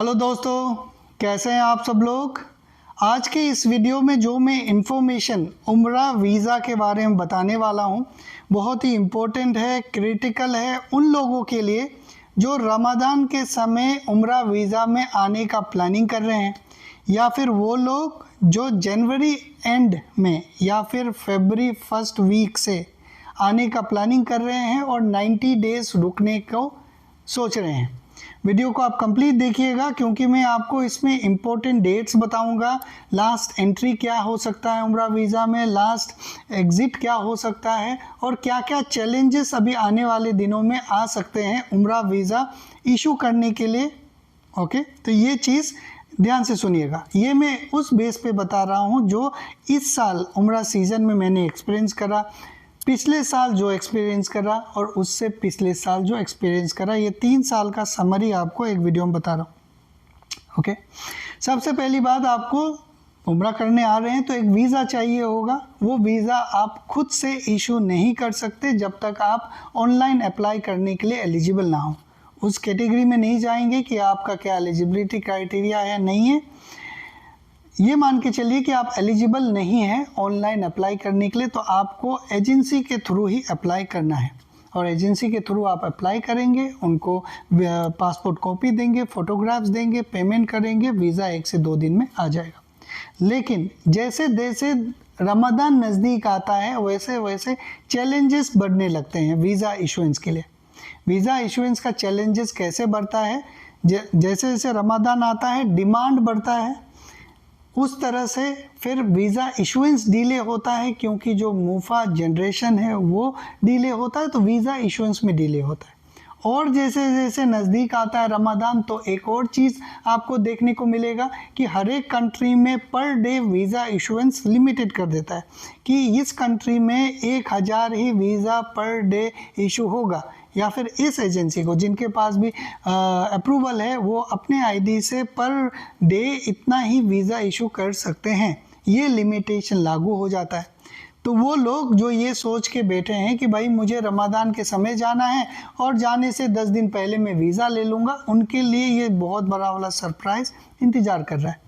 Hello दोस्तों, कैसे हैं आप सब लोग। आज के इस वीडियो में जो मैं इंफॉर्मेशन उम्रा वीज़ा के बारे में बताने वाला हूं बहुत ही इम्पोर्टेंट है, क्रिटिकल है उन लोगों के लिए जो रमज़ान के समय उम्रा वीज़ा में आने का प्लानिंग कर रहे हैं, या फिर वो लोग जो जनवरी एंड में या फिर फरवरी फर्स्ट वीक से आने का प्लानिंग कर रहे हैं और 90 डेज़ रुकने को सोच रहे हैं। वीडियो को आप कंप्लीट देखिएगा क्योंकि मैं आपको इसमें इम्पोर्टेंट डेट्स बताऊंगा। लास्ट एंट्री क्या हो सकता है उम्रा वीज़ा में, लास्ट एग्ज़िट क्या हो सकता है और क्या क्या चैलेंजेस अभी आने वाले दिनों में आ सकते हैं उम्रा वीज़ा इशू करने के लिए। ओके, तो ये चीज़ ध्यान से सुनिएगा। ये मैं उस बेस पे बता रहा हूँ जो इस साल उम्रा सीज़न में मैंने एक्सपीरियंस करा, पिछले साल जो एक्सपीरियंस करा और उससे पिछले साल जो एक्सपीरियंस करा। ये 3 साल का समरी आपको एक वीडियो में बता रहा हूँ। ओके, सबसे पहली बात, आपको उम्रा करने आ रहे हैं तो एक वीज़ा चाहिए होगा। वो वीज़ा आप खुद से इशू नहीं कर सकते जब तक आप ऑनलाइन अप्लाई करने के लिए एलिजिबल ना हो। उस कैटेगरी में नहीं जाएंगे कि आपका क्या एलिजिबिलिटी क्राइटेरिया है, नहीं है। ये मान के चलिए कि आप एलिजिबल नहीं हैं ऑनलाइन अप्लाई करने के लिए, तो आपको एजेंसी के थ्रू ही अप्लाई करना है। और एजेंसी के थ्रू आप अप्लाई करेंगे, उनको पासपोर्ट कॉपी देंगे, फोटोग्राफ्स देंगे, पेमेंट करेंगे, वीज़ा 1 से 2 दिन में आ जाएगा। लेकिन जैसे जैसे रमज़ान नज़दीक आता है वैसे वैसे चैलेंजेस बढ़ने लगते हैं वीज़ा इशुएंस के लिए। वीज़ा इशुएंस का चैलेंजेस कैसे बढ़ता है, जैसे जैसे रमज़ान आता है डिमांड बढ़ता है, उस तरह से फिर वीज़ा इशुएंस डिले होता है, क्योंकि जो मूफा जनरेशन है वो डिले होता है तो वीज़ा इशुएंस में डिले होता है। और जैसे जैसे नज़दीक आता है रमज़ान तो एक और चीज़ आपको देखने को मिलेगा कि हर एक कंट्री में per day visa issuance limited कर देता है कि इस कंट्री में 1000 ही वीज़ा पर डे इशू होगा, या फिर इस एजेंसी को जिनके पास भी अप्रूवल है वो अपने आईडी से पर डे इतना ही वीज़ा इशू कर सकते हैं। ये लिमिटेशन लागू हो जाता है। तो वो लोग जो ये सोच के बैठे हैं कि भाई मुझे रमज़ान के समय जाना है और जाने से 10 दिन पहले मैं वीज़ा ले लूँगा, उनके लिए ये बहुत बड़ा वाला सरप्राइज़ इंतज़ार कर रहा है।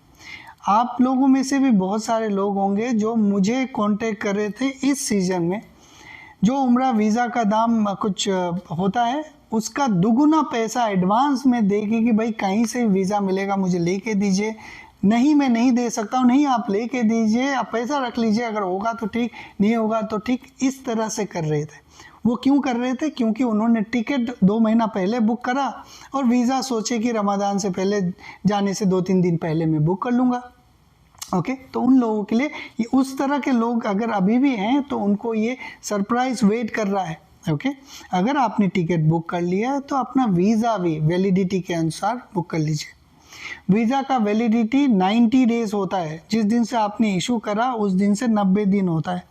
आप लोगों में से भी बहुत सारे लोग होंगे जो मुझे कांटेक्ट कर रहे थे इस सीज़न में। जो उम्रा वीज़ा का दाम कुछ होता है उसका दुगुना पैसा एडवांस में दे के कि भाई कहीं से वीज़ा मिलेगा मुझे लेके दीजिए, नहीं मैं नहीं दे सकता हूँ, नहीं आप लेके दीजिए, आप पैसा रख लीजिए, अगर होगा तो ठीक, नहीं होगा तो ठीक, इस तरह से कर रहे थे। वो क्यों कर रहे थे? क्योंकि उन्होंने टिकट 2 महीना पहले बुक करा और वीज़ा सोचे कि रमज़ान से पहले जाने से 2-3 दिन पहले मैं बुक कर लूँगा। ओके, तो उन लोगों के लिए ये, उस तरह के लोग अगर अभी भी हैं तो उनको ये सरप्राइज वेट कर रहा है। ओके, अगर आपने टिकट बुक कर लिया है तो अपना वीज़ा भी वैलिडिटी के अनुसार बुक कर लीजिए। वीज़ा का वैलिडिटी 90 डेज होता है। जिस दिन से आपने इशू करा उस दिन से 90 दिन होता है।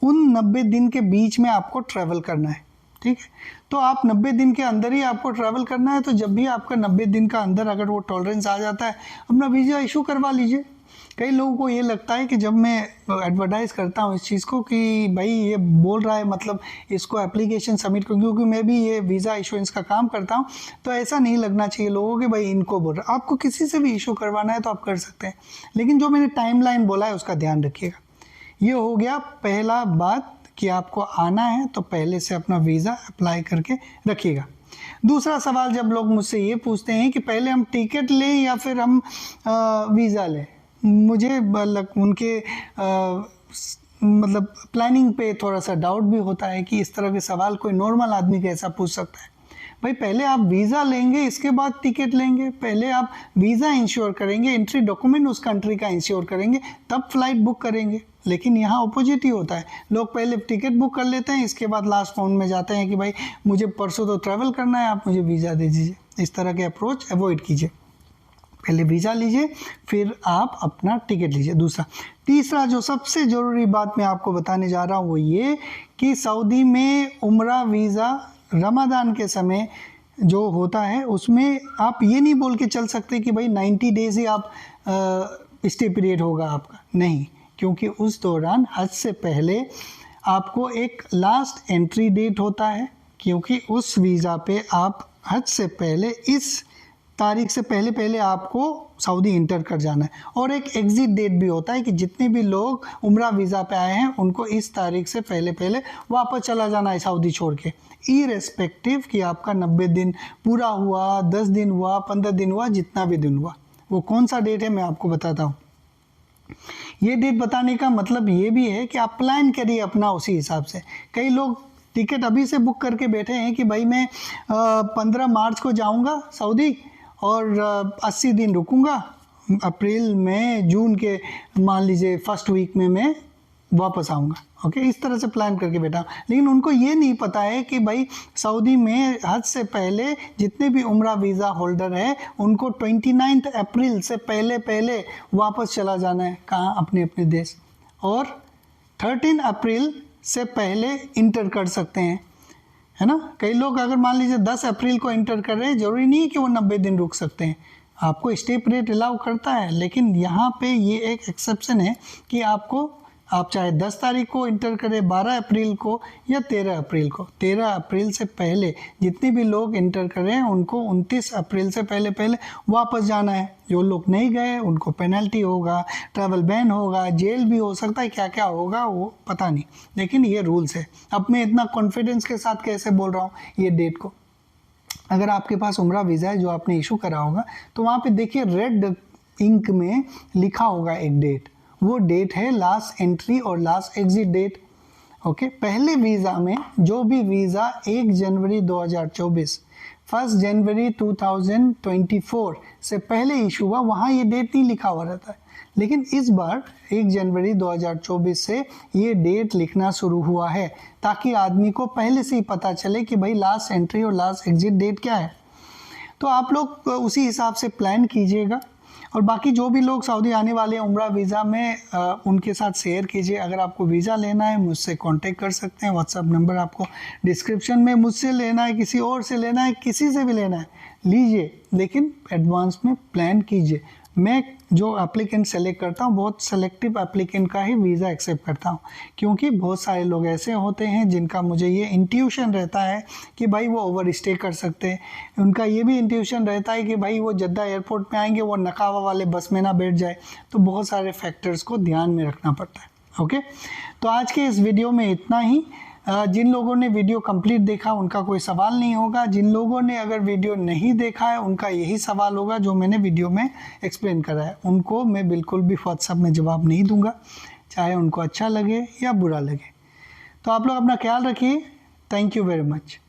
उन 90 दिन के बीच में आपको ट्रैवल करना है, ठीक है। तो आप 90 दिन के अंदर ही आपको ट्रैवल करना है, तो जब भी आपका 90 दिन का अंदर अगर वो टॉलरेंस आ जाता है अपना वीज़ा इशू करवा लीजिए। कई लोगों को ये लगता है कि जब मैं एडवर्टाइज़ करता हूँ इस चीज़ को कि भाई ये बोल रहा है मतलब इसको एप्लीकेशन सबमिट करो, क्योंकि मैं भी ये वीज़ा इशुएंस का काम करता हूँ, तो ऐसा नहीं लगना चाहिए लोगों के भाई इनको बोल रहा है। आपको किसी से भी इशू करवाना है तो आप कर सकते हैं, लेकिन जो मैंने टाइमलाइन बोला है उसका ध्यान रखिएगा। ये हो गया पहला बात कि आपको आना है तो पहले से अपना वीज़ा अप्लाई करके रखिएगा। दूसरा सवाल जब लोग मुझसे ये पूछते हैं कि पहले हम टिकट लें या फिर हम वीज़ा लें, मुझे उनके मतलब प्लानिंग पे थोड़ा सा डाउट भी होता है कि इस तरह के सवाल कोई नॉर्मल आदमी कैसा पूछ सकता है। भाई पहले आप वीज़ा लेंगे इसके बाद टिकट लेंगे, पहले आप वीज़ा इंश्योर करेंगे, एंट्री डॉक्यूमेंट उस कंट्री का इंश्योर करेंगे, तब फ्लाइट बुक करेंगे। लेकिन यहाँ अपोजिट ही होता है, लोग पहले टिकट बुक कर लेते हैं, इसके बाद लास्ट फोन में जाते हैं कि भाई मुझे परसों तो ट्रैवल करना है, आप मुझे वीज़ा दे दीजिए। इस तरह के अप्रोच अवॉइड कीजिए, पहले वीज़ा लीजिए फिर आप अपना टिकट लीजिए। तीसरा जो सबसे ज़रूरी बात मैं आपको बताने जा रहा हूँ वो ये कि सऊदी में उम्रा वीज़ा रमज़ान के समय जो होता है उसमें आप ये नहीं बोल के चल सकते कि भाई 90 डेज़ ही आप स्टे पीरियड होगा आपका, नहीं, क्योंकि उस दौरान हज से पहले आपको एक लास्ट एंट्री डेट होता है, क्योंकि उस वीज़ा पे आप हज से पहले इस तारीख से पहले पहले आपको सऊदी इंटर कर जाना है। और एक एग्जिट डेट भी होता है कि जितने भी लोग उम्रा वीज़ा पे आए हैं उनको इस तारीख से पहले पहले वापस चला जाना है सऊदी छोड़ के, इरेस्पेक्टिव कि आपका 90 दिन पूरा हुआ, 10 दिन हुआ, 15 दिन हुआ, जितना भी दिन हुआ। वो कौन सा डेट है मैं आपको बताता हूँ। ये डेट बताने का मतलब ये भी है कि आप प्लान करिए अपना उसी हिसाब से। कई लोग टिकट अभी से बुक करके बैठे हैं कि भाई मैं 15 मार्च को जाऊंगा सऊदी और 80 दिन रुकूंगा, अप्रैल में जून के मान लीजिए फर्स्ट वीक में मैं वापस आऊँगा। ओके, इस तरह से प्लान करके बैठा, लेकिन उनको ये नहीं पता है कि भाई सऊदी में हज से पहले जितने भी उम्रा वीज़ा होल्डर है उनको 29 अप्रैल से पहले पहले वापस चला जाना है, कहाँ, अपने अपने देश, और 13 अप्रैल से पहले इंटर कर सकते हैं, है ना। कई लोग अगर मान लीजिए 10 अप्रैल को इंटर कर रहे हैं, जरूरी नहीं है कि वो 90 दिन रुक सकते हैं, आपको स्टे पीरियड अलाउ करता है, लेकिन यहाँ पे ये एक एक्सेप्शन है कि आप चाहे 10 तारीख को इंटर करें, 12 अप्रैल को या 13 अप्रैल को, 13 अप्रैल से पहले जितने भी लोग इंटर कर रहे हैं उनको 29 अप्रैल से पहले पहले वापस जाना है। जो लोग नहीं गए उनको पेनल्टी होगा, ट्रैवल बैन होगा, जेल भी हो सकता है, क्या क्या होगा वो पता नहीं, लेकिन ये रूल्स है। अब मैं इतना कॉन्फिडेंस के साथ कैसे बोल रहा हूँ ये डेट को। अगर आपके पास उम्रा वीज़ा है जो आपने इशू करा होगा तो वहाँ पे देखिए रेड इंक में लिखा होगा एक डेट, वो डेट है लास्ट एंट्री और लास्ट एग्जिट डेट। ओके, पहले वीज़ा में जो भी वीज़ा 1 जनवरी 2024 1 जनवरी 2024 से पहले इशू हुआ वहाँ ये डेट नहीं लिखा हुआ रहता है, लेकिन इस बार 1 जनवरी 2024 से ये डेट लिखना शुरू हुआ है ताकि आदमी को पहले से ही पता चले कि भाई लास्ट एंट्री और लास्ट एग्जिट डेट क्या है। तो आप लोग उसी हिसाब से प्लान कीजिएगा। और बाकी जो भी लोग सऊदी आने वाले हैं उम्रा वीज़ा में, उनके साथ शेयर कीजिए। अगर आपको वीज़ा लेना है मुझसे कांटेक्ट कर सकते हैं, व्हाट्सअप नंबर आपको डिस्क्रिप्शन में। मुझसे लेना है, किसी और से लेना है, किसी से भी लेना है लीजिए, लेकिन एडवांस में प्लान कीजिए। मैं जो एप्लीकेंट सेलेक्ट करता हूँ बहुत सेलेक्टिव एप्लीकेंट का ही वीज़ा एक्सेप्ट करता हूँ, क्योंकि बहुत सारे लोग ऐसे होते हैं जिनका मुझे ये इंट्यूशन रहता है कि भाई वो ओवर स्टे कर सकते हैं। उनका ये भी इंट्यूशन रहता है कि भाई वो जद्दा एयरपोर्ट पे आएंगे, वो नकावा वाले बस में ना बैठ जाए। तो बहुत सारे फैक्टर्स को ध्यान में रखना पड़ता है। ओके, तो आज के इस वीडियो में इतना ही। जिन लोगों ने वीडियो कंप्लीट देखा उनका कोई सवाल नहीं होगा, जिन लोगों ने अगर वीडियो नहीं देखा है उनका यही सवाल होगा जो मैंने वीडियो में एक्सप्लेन करा है। उनको मैं बिल्कुल भी व्हाट्सएप में जवाब नहीं दूंगा, चाहे उनको अच्छा लगे या बुरा लगे। तो आप लोग अपना ख्याल रखिए। Thank you very much.